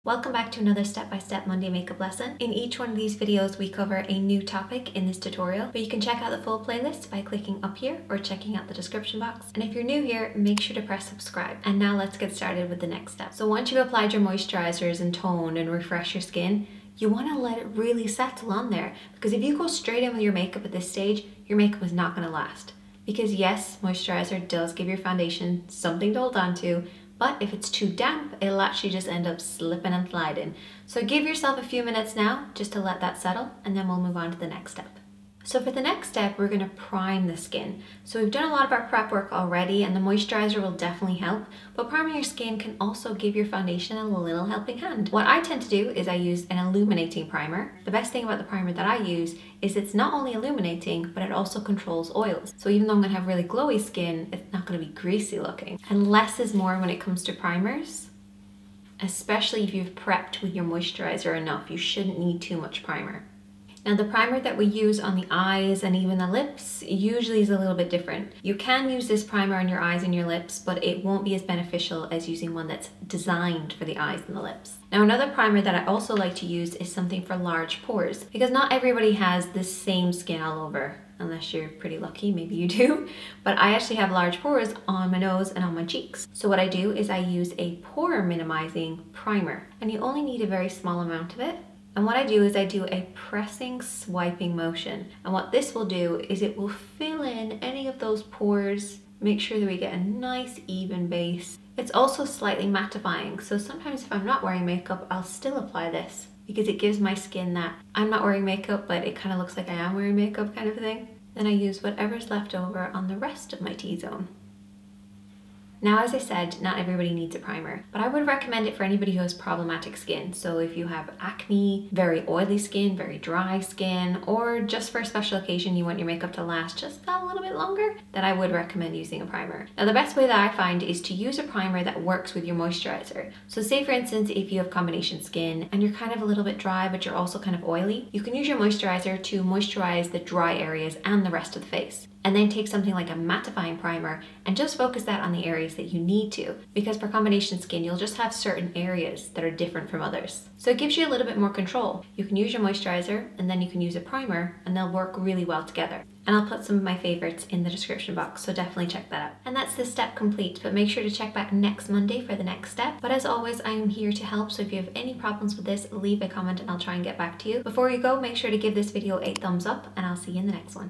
Welcome back to another step-by-step Monday makeup lesson. In each one of these videos we cover a new topic in this tutorial, but you can check out the full playlist by clicking up here or checking out the description box. And if you're new here, make sure to press subscribe. And now let's get started with the next step. So once you've applied your moisturizers and tone and refresh your skin, you want to let it really settle on there, because if you go straight in with your makeup at this stage, your makeup is not going to last. Because yes, moisturizer does give your foundation something to hold on to, but if it's too damp, it'll actually just end up slipping and sliding. So give yourself a few minutes now just to let that settle, and then we'll move on to the next step. So for the next step, we're gonna prime the skin. So we've done a lot of our prep work already, and the moisturizer will definitely help, but priming your skin can also give your foundation a little helping hand. What I tend to do is I use an illuminating primer. The best thing about the primer that I use is it's not only illuminating, but it also controls oils. So even though I'm gonna have really glowy skin, it's not gonna be greasy looking. And less is more when it comes to primers, especially if you've prepped with your moisturizer enough. You shouldn't need too much primer. Now the primer that we use on the eyes and even the lips usually is a little bit different. You can use this primer on your eyes and your lips, but it won't be as beneficial as using one that's designed for the eyes and the lips. Now another primer that I also like to use is something for large pores, because not everybody has the same skin all over. Unless you're pretty lucky, maybe you do. But I actually have large pores on my nose and on my cheeks. So what I do is I use a pore minimizing primer, and you only need a very small amount of it. And what I do is I do a pressing, swiping motion. And what this will do is it will fill in any of those pores, make sure that we get a nice even base. It's also slightly mattifying. So sometimes if I'm not wearing makeup, I'll still apply this, because it gives my skin that I'm not wearing makeup, but it kind of looks like I am wearing makeup kind of thing. Then I use whatever's left over on the rest of my T-zone. Now, as I said, not everybody needs a primer, but I would recommend it for anybody who has problematic skin. So if you have acne, very oily skin, very dry skin, or just for a special occasion you want your makeup to last just a little bit longer, then I would recommend using a primer. Now the best way that I find is to use a primer that works with your moisturizer. So say for instance, if you have combination skin and you're kind of a little bit dry, but you're also kind of oily, you can use your moisturizer to moisturize the dry areas and the rest of the face. And then take something like a mattifying primer and just focus that on the areas that you need to, because for combination skin you'll just have certain areas that are different from others. So it gives you a little bit more control. You can use your moisturizer and then you can use a primer, and they'll work really well together. And I'll put some of my favorites in the description box, so definitely check that out. And that's this step complete, but make sure to check back next Monday for the next step. But as always, I am here to help, so if you have any problems with this, leave a comment and I'll try and get back to you. Before you go, make sure to give this video a thumbs up, and I'll see you in the next one.